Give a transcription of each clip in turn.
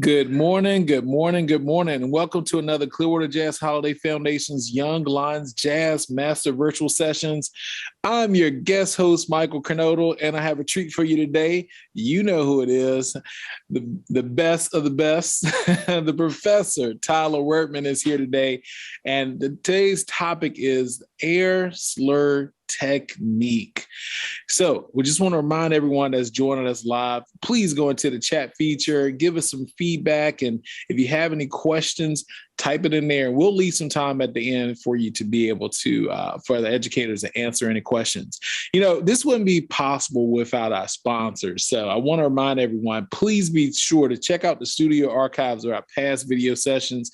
Good morning, good morning, good morning, and welcome to another Clearwater Jazz Holiday Foundation's Young Lions Jazz Master Virtual Sessions. I'm your guest host, Michael Kernodle, and I have a treat for you today. You know who it is, the best of the best. The professor, Tyler Wertman, is here today, and today's topic is air slur technique. So we just want to remind everyone that's joining us live, please go into the chat feature, give us some feedback. And if you have any questions, type it in there. We'll leave some time at the end for you to be able to, for the educators to answer any questions. You know, this wouldn't be possible without our sponsors. So I want to remind everyone, please be sure to check out the studio archives of our past video sessions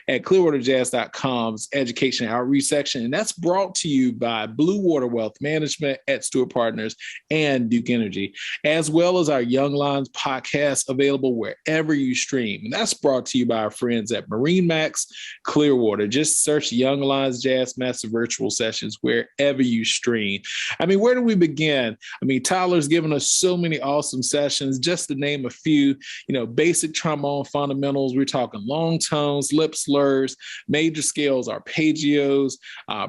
at clearwaterjazz.com's education outreach section. And that's brought to you by Blue Water Wealth Management at Stewart Partners and Duke Energy, as well as our Young Lions podcast available wherever you stream. And that's brought to you by our friends at Marine Max Clearwater. Just search Young Lions Jazz Master Virtual Sessions wherever you stream. I mean, where do we begin? I mean, Tyler's given us so many awesome sessions. Just to name a few, you know, basic trombone fundamentals. We're talking long tones, lip slurs, major scales, arpeggios,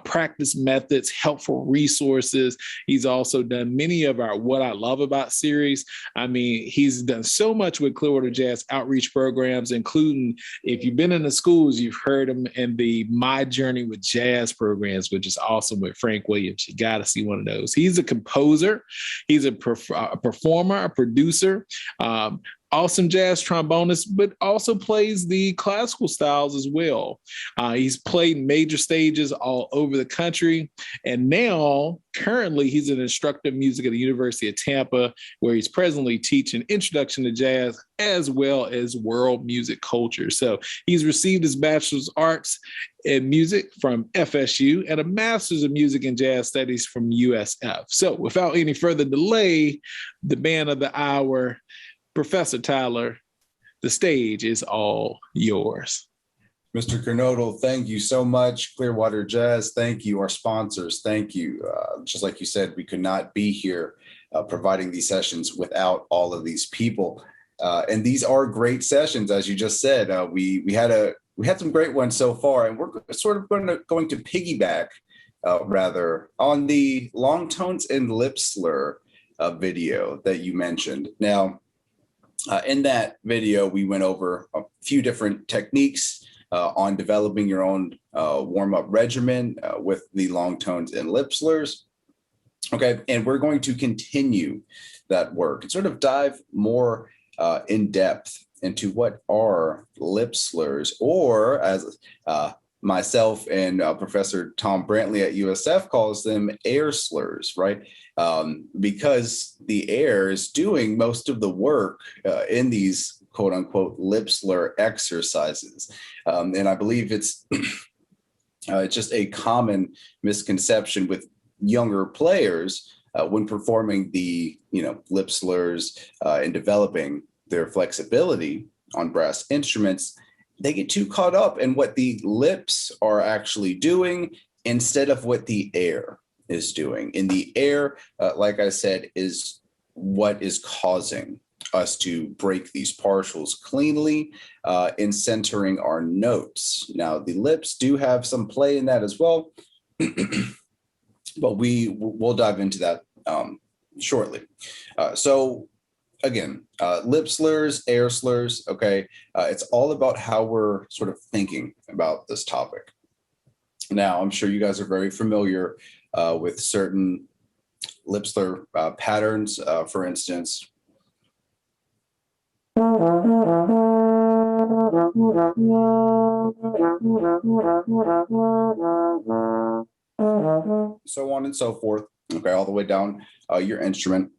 practice methods, helpful resources. He's also done many of our What I Love About series. I mean, he's done so much with Clearwater Jazz outreach programs, including, if you've been in the schools, you've heard him in the My Journey with Jazz programs, which is awesome with Frank Williams. You got to see one of those. He's a composer. He's a performer, a producer, awesome jazz trombonist, but also plays the classical styles as well. He's played major stages all over the country. And now, currently, he's an instructor of music at the University of Tampa, where he's presently teaching Introduction to Jazz as well as world music culture. So he's received his Bachelor's of Arts in Music from FSU and a Master's of Music and Jazz Studies from USF. So without any further delay, the man of the hour, Professor Tyler, the stage is all yours. Mr. Kernodle, thank you so much. Clearwater Jazz, thank you. Our sponsors, thank you. Just like you said, we could not be here providing these sessions without all of these people. And these are great sessions, as you just said. We had some great ones so far, and we're sort of going to piggyback rather on the long tones and lip slur video that you mentioned. Now, in that video, we went over a few different techniques on developing your own warm-up regimen with the long tones and lip slurs. Okay, and we're going to continue that work and sort of dive more in depth into what are lip slurs, or as myself and Professor Tom Brantley at USF calls them, air slurs, right? Because the air is doing most of the work in these quote unquote lip slur exercises. And I believe it's just a common misconception with younger players when performing the, lip slurs and developing their flexibility on brass instruments. They get too caught up in what the lips are actually doing instead of what the air is doing. And the air, like I said, is what is causing us to break these partials cleanly in centering our notes. Now, the lips do have some play in that as well, but we'll dive into that shortly. So again, lip slurs, air slurs, okay? It's all about how we're sort of thinking about this topic. Now, I'm sure you guys are very familiar with certain lip slur patterns, for instance. So on and so forth, okay, all the way down your instrument.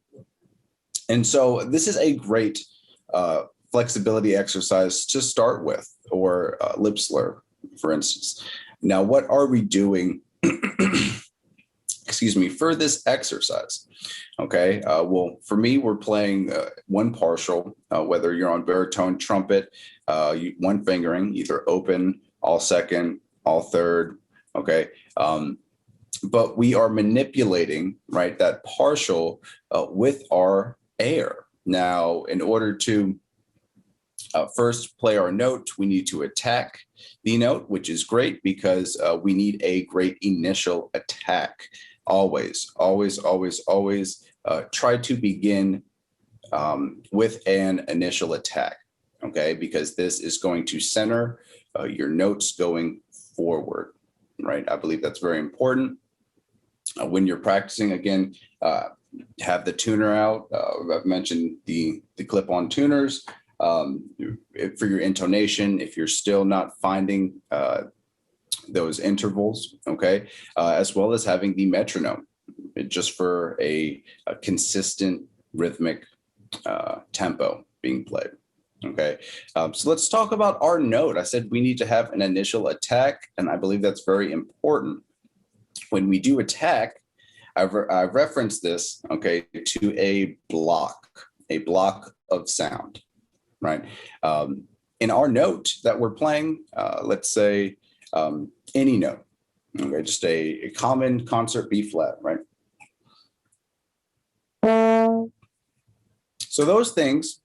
And so this is a great flexibility exercise to start with, or lip slur, for instance. Now, what are we doing, excuse me, for this exercise? Okay, well, for me, we're playing one partial, whether you're on baritone, trumpet, one fingering, either open, all second, all third, okay? But we are manipulating, right, that partial with our air. Now, in order to first play our note, we need to attack the note, which is great because we need a great initial attack. Always, always, always, always try to begin with an initial attack, okay? Because this is going to center your notes going forward, right? I believe that's very important. When you're practicing, again, have the tuner out. I've mentioned the clip-on tuners. For your intonation, if you're still not finding those intervals, okay, as well as having the metronome, just for a consistent rhythmic tempo being played. Okay, so let's talk about our note. I said we need to have an initial attack, and I believe that's very important. When we do attack, I've referenced this, okay, to a block of sound, right? In our note that we're playing, let's say any note, okay, just a common concert B flat, right? So those things,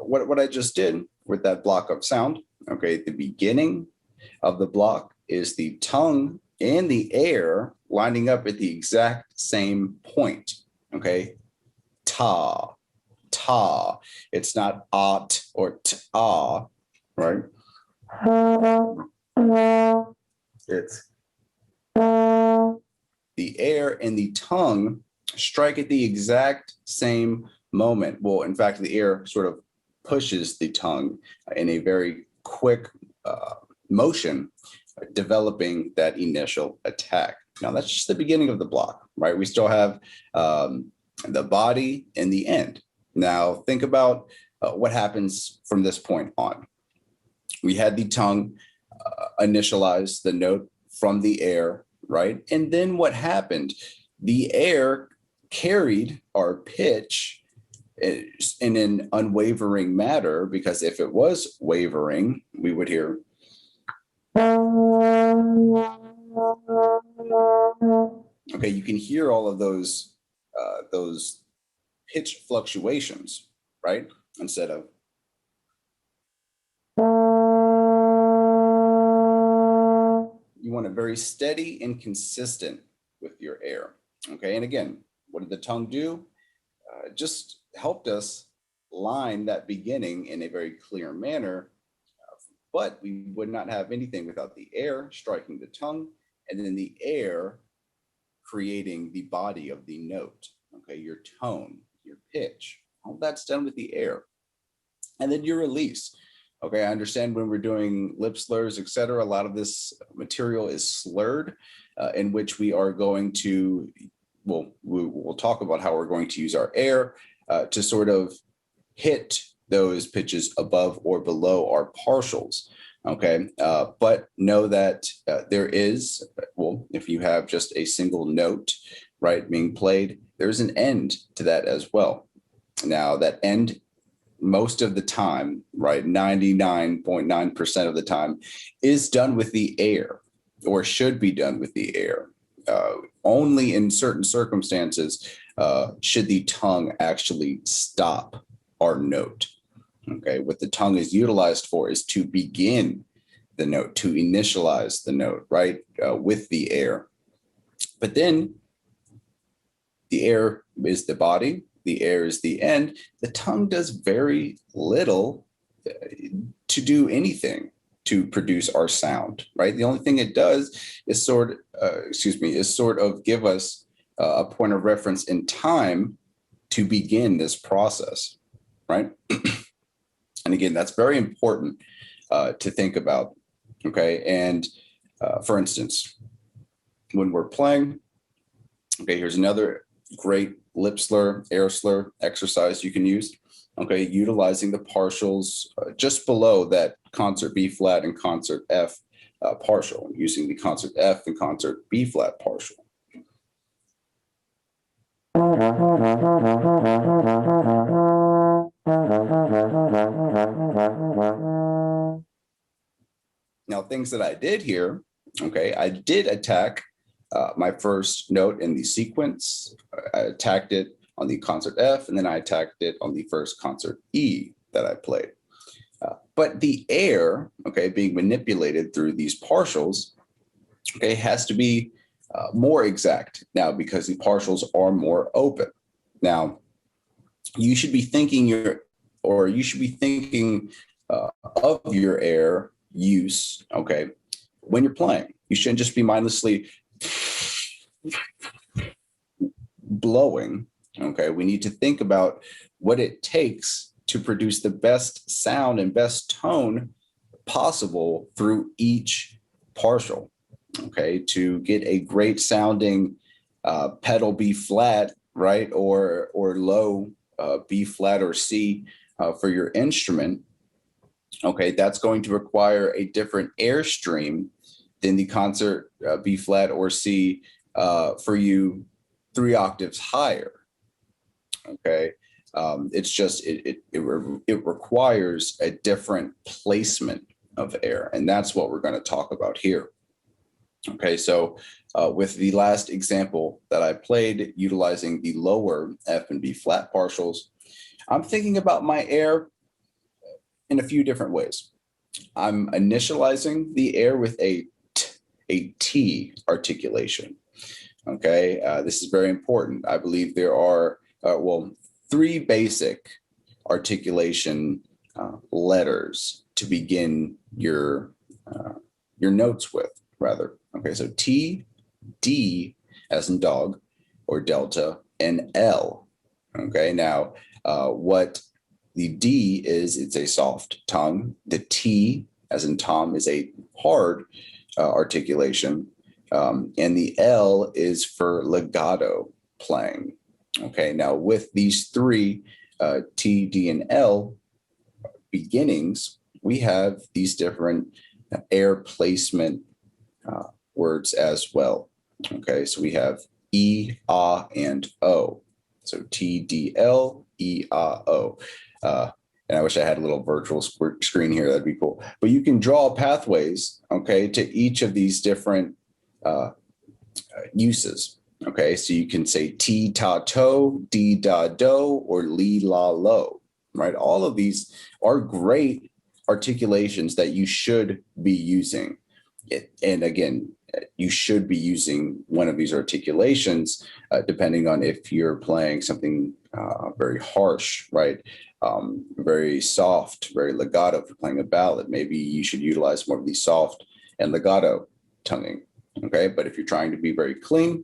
what I just did with that block of sound, okay, the beginning of the block is the tongue and the air lining up at the exact same point, okay? Ta, ta. It's not ot or ta, right? It's the air and the tongue strike at the exact same moment. Well, in fact, the air sort of pushes the tongue in a very quick motion, developing that initial attack. Now, that's just the beginning of the block, right? We still have the body and the end. Now, think about what happens from this point on. We had the tongue initialize the note from the air, right? And then what happened? The air carried our pitch in an unwavering manner, because if it was wavering, we would hear. Okay, you can hear all of those pitch fluctuations, right? Instead of. You want it very steady and consistent with your air, okay? And again, what did the tongue do? Just helped us line that beginning in a very clear manner, but we would not have anything without the air striking the tongue and then the air creating the body of the note, okay? Your tone, your pitch, all that's done with the air. And then your release. Okay, I understand when we're doing lip slurs, et cetera, a lot of this material is slurred, in which we are going to, we'll talk about how we're going to use our air to sort of hit those pitches above or below our partials. Okay, but know that there is, if you have just a single note, right, being played, there's an end to that as well. Now, that end, most of the time, right, 99.9% of the time, is done with the air, or should be done with the air. Only in certain circumstances should the tongue actually stop our note. Okay, what the tongue is utilized for is to begin the note, to initialize the note, right, with the air. But then the air is the body. The air is the end. The tongue does very little to do anything to produce our sound, right? The only thing it does is sort of give us a point of reference in time to begin this process, right? And again, that's very important to think about, okay? And for instance, when we're playing, okay, here's another great lip slur, air slur exercise you can use, okay, utilizing the partials just below that concert B flat and concert F partial, using the concert F and concert B flat partial. Now, things that I did here, okay, I did attack my first note in the sequence. I attacked it on the concert F, and then I attacked it on the first concert E that I played. But the air, okay, being manipulated through these partials, okay, has to be more exact now because the partials are more open. Now, you should be thinking of your air use, okay, when you're playing. You shouldn't just be mindlessly blowing, okay? We need to think about what it takes to produce the best sound and best tone possible through each partial, okay? To get a great sounding pedal B flat, right, or low B flat or C for your instrument, okay, that's going to require a different airstream than the concert B flat or C for you 3 octaves higher. Okay, it's just it requires a different placement of air, and that's what we're going to talk about here. Okay, so with the last example that I played, utilizing the lower F and B flat partials, I'm thinking about my air in a few different ways. I'm initializing the air with a T articulation. Okay, this is very important. I believe there are, 3 basic articulation letters to begin your notes with, rather. Okay, so T, D as in dog or delta, and L. Okay, now what the D is, it's a soft tongue. The T as in Tom is a hard articulation. And the L is for legato playing. Okay, now with these 3 T, D, and L beginnings, we have these different air placement words as well. Okay, so we have E, A, and O. So T, D, L, E, A, O. And I wish I had a little virtual screen here. That'd be cool. But you can draw pathways, okay, to each of these different uses. Okay, so you can say T, ta, to, D, da, do, or li, la, lo, right? All of these are great articulations that you should be using. And again, you should be using one of these articulations depending on if you're playing something very harsh, right? Very soft, very legato. If you're playing a ballad, maybe you should utilize more of the soft and legato tonguing. Okay, but if you're trying to be very clean,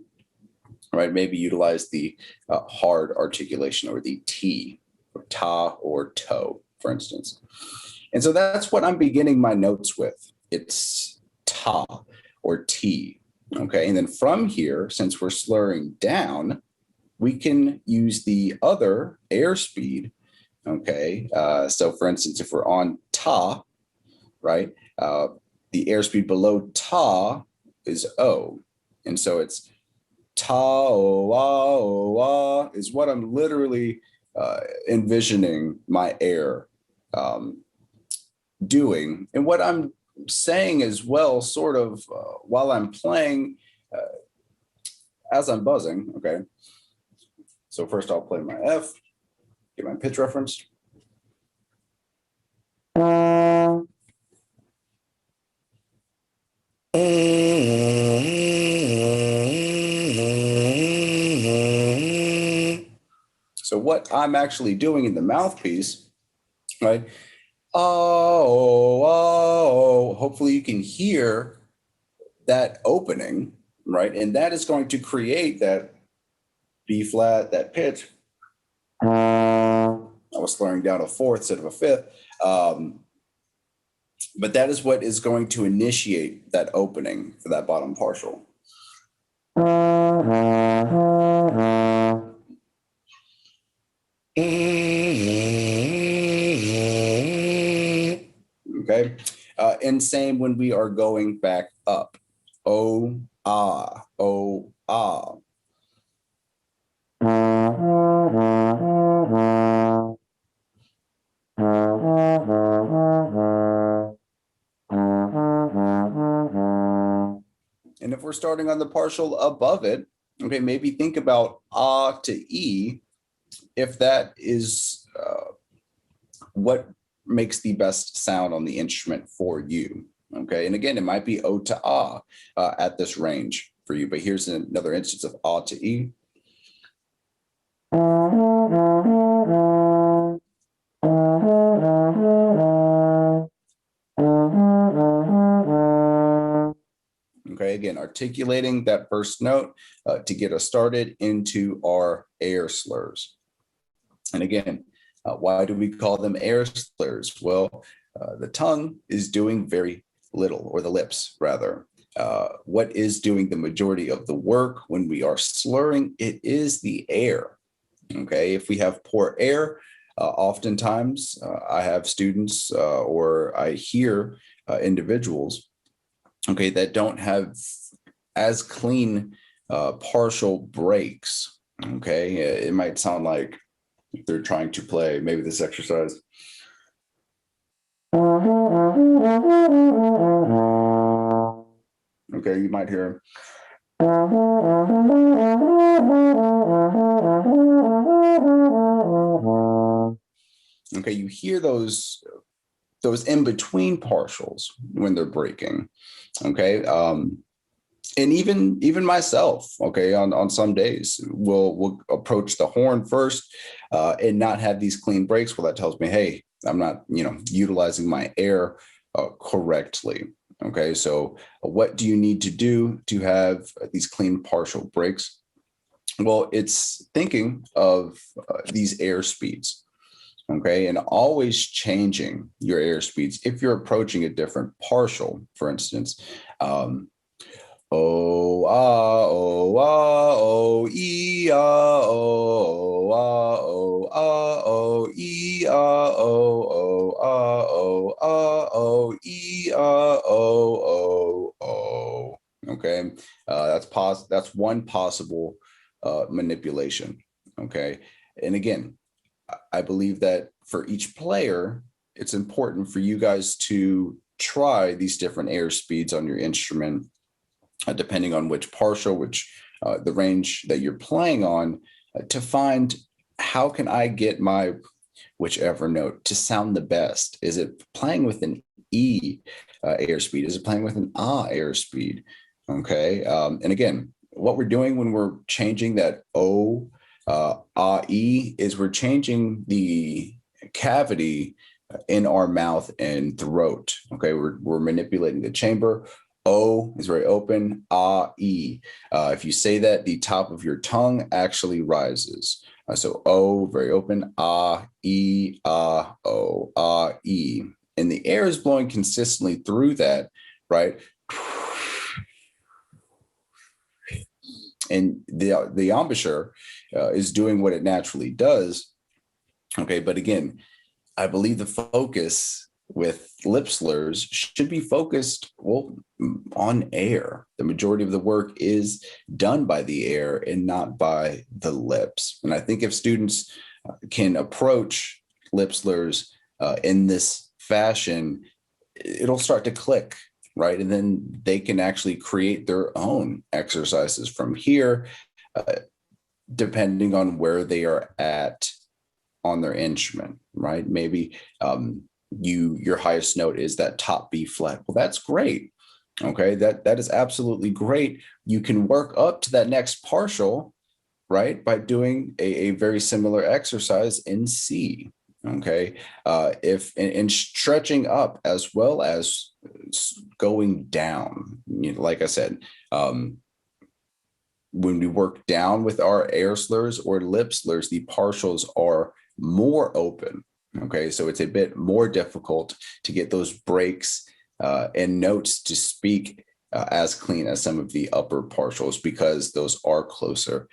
right, maybe utilize the hard articulation or the T, or ta, or to, for instance. And so that's what I'm beginning my notes with. It's ta or T. Okay, and then from here, since we're slurring down, we can use the other airspeed. Okay, so for instance, if we're on ta, right, the airspeed below ta is O. And so it's ta, o, ah, is what I'm literally envisioning my air doing. And what I'm saying as well, sort of while I'm playing, as I'm buzzing, okay. So first I'll play my F, get my pitch reference. So what I'm actually doing in the mouthpiece, right? Oh, hopefully you can hear that opening, right? And that is going to create that B flat, that pitch. I was slurring down a 4th instead of a 5th. But that is what is going to initiate that opening for that bottom partial. Okay. And same when we are going back up. Oh, ah, oh, ah. And if we're starting on the partial above it, okay, maybe think about to E, if that is what makes the best sound on the instrument for you. Okay. And again, it might be O to ah at this range for you, but here's another instance of ah to E. Okay, again, articulating that first note to get us started into our air slurs. And again, why do we call them air slurs? Well, the tongue is doing very little, or the lips rather. What is doing the majority of the work when we are slurring? It is the air. Okay, if we have poor air, oftentimes I have students or I hear individuals, okay, that don't have as clean partial breaks. Okay, it might sound like they're trying to play maybe this exercise. Okay, you might hear. Okay, you hear those in between partials when they're breaking. Okay, and even myself. Okay, on some days we'll approach the horn first and not have these clean breaks. Well, that tells me, hey, I'm not utilizing my air correctly. Okay, so what do you need to do to have these clean partial breaks? Well, it's thinking of these air speeds. Okay, and always changing your air speeds. If you're approaching a different partial, for instance, oh, ah, oh, ah, oh, e, ah, oh, ah, oh, ah, oh, e, ah, oh, oh, ah, oh, ah, oh, e, ah, oh, oh, oh. Okay, that's one possible manipulation. Okay, and again, I believe that for each player, it's important for you guys to try these different air speeds on your instrument, depending on which partial, the range that you're playing on, to find how can I get my whichever note to sound the best. Is it playing with an E airspeed? Is it playing with an ah airspeed? Okay. And again, what we're doing when we're changing that O, ah, E, is we're changing the cavity in our mouth and throat. Okay. We're manipulating the chamber. O is very open, ah, E. If you say that, the top of your tongue actually rises. So O, very open, ah, E, ah, O, ah, E. And the air is blowing consistently through that, right? And the embouchure is doing what it naturally does. Okay, but again, I believe the focus with lip slurs should be focused, well, on air. The majority of the work is done by the air and not by the lips. And I think if students can approach lip slurs in this fashion, it'll start to click, right? And then they can actually create their own exercises from here, depending on where they are at on their instrument, right? Maybe your highest note is that top B flat. Well, that's great. Okay, that is absolutely great. You can work up to that next partial, right, by doing a very similar exercise in C. Okay, if and stretching up as well as going down. Like I said, when we work down with our air slurs or lip slurs, the partials are more open. Okay, so it's a bit more difficult to get those breaks and notes to speak as clean as some of the upper partials, because those are closer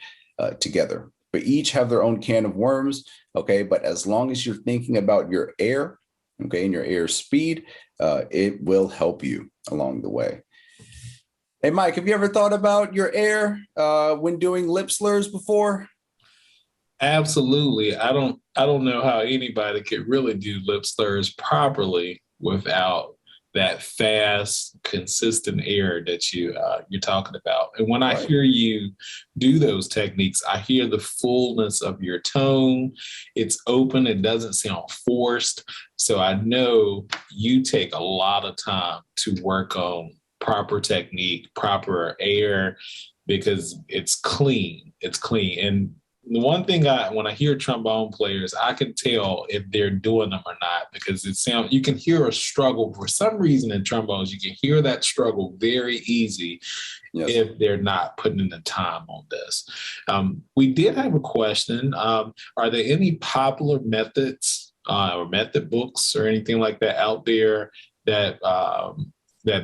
together. But each have their own can of worms. Okay, but as long as you're thinking about your air, okay, and your air speed, it will help you along the way. Hey, Mike, have you ever thought about your air when doing lip slurs before? Absolutely. I don't know how anybody could really do lip slurs properly without that fast, consistent air that you're talking about. And when I hear you do those techniques, I hear the fullness of your tone. It's open. It doesn't sound forced. So I know you take a lot of time to work on proper technique, proper air, because it's clean. It's clean. And the one thing when I hear trombone players, I can tell if they're doing them or not, because you can hear a struggle for some reason in trombones. You can hear that struggle very easy if they're not putting in the time on this. We did have a question. Are there any popular methods or method books or anything like that out there that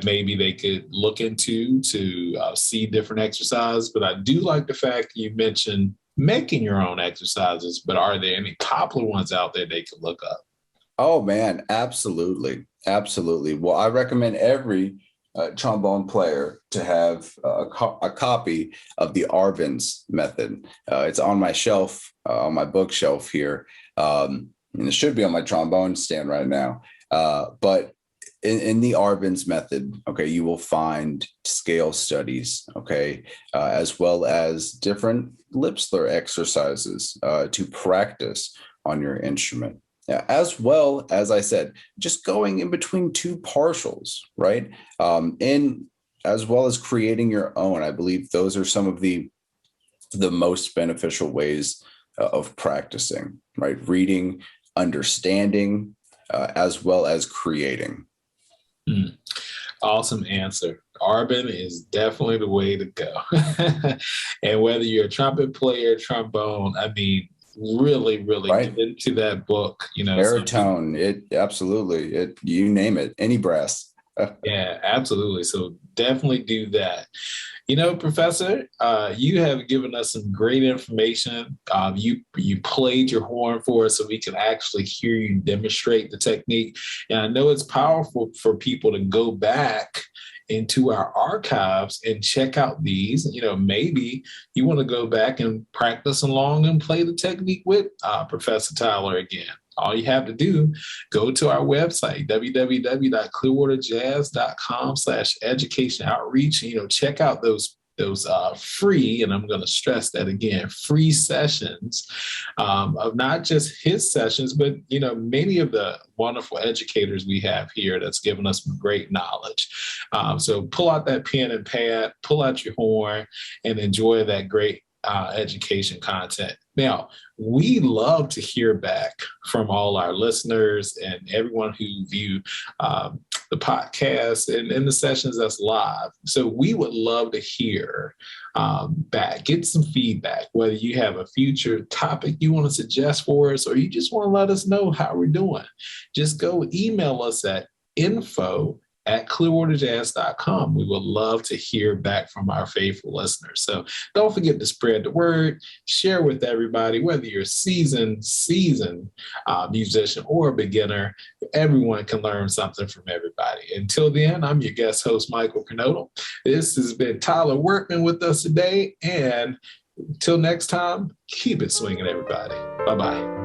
maybe they could look into to see different exercises? But I do like the fact you mentioned making your own exercises, but are there any popular ones out there they can look up? Oh man, absolutely. Absolutely. Well, I recommend every trombone player to have a copy of the Arbenz method. It's on my shelf, on my bookshelf here. And it should be on my trombone stand right now. But in the Arbenz method, okay, you will find scale studies, okay, as well as different lip slur exercises to practice on your instrument. As well as I said, just going in between two partials, right? And as well as creating your own. I believe those are some of the most beneficial ways of practicing, right? Reading, understanding, as well as creating. Awesome answer. Arben is definitely the way to go. And whether you're a trumpet player, trombone, I mean, really get into that book, baritone, you name it, any brass. Yeah, absolutely. So definitely do that. Professor, you have given us some great information. You played your horn for us so we can actually hear you demonstrate the technique. And I know it's powerful for people to go back into our archives and check out these. Maybe you want to go back and practice along and play the technique with Professor Tyler again. All you have to do, go to our website, www.clearwaterjazz.com/education outreach. Check out those free, and I'm going to stress that again, free sessions of not just his sessions, but many of the wonderful educators we have here that's given us some great knowledge. So pull out that pen and pad, pull out your horn, and enjoy that great education content. Now, we love to hear back from all our listeners and everyone who view the podcast and the sessions that's live. So we would love to hear back, get some feedback, whether you have a future topic you want to suggest for us, or you just want to let us know how we're doing. Just go email us at info@clearwaterjazz.com. We would love to hear back from our faithful listeners. So don't forget to spread the word, share with everybody, whether you're a seasoned musician or a beginner. Everyone can learn something from everybody. Until then, I'm your guest host, Michael Kernodle. This has been Tyler Wertman with us today. And until next time, keep it swinging, everybody. Bye-bye.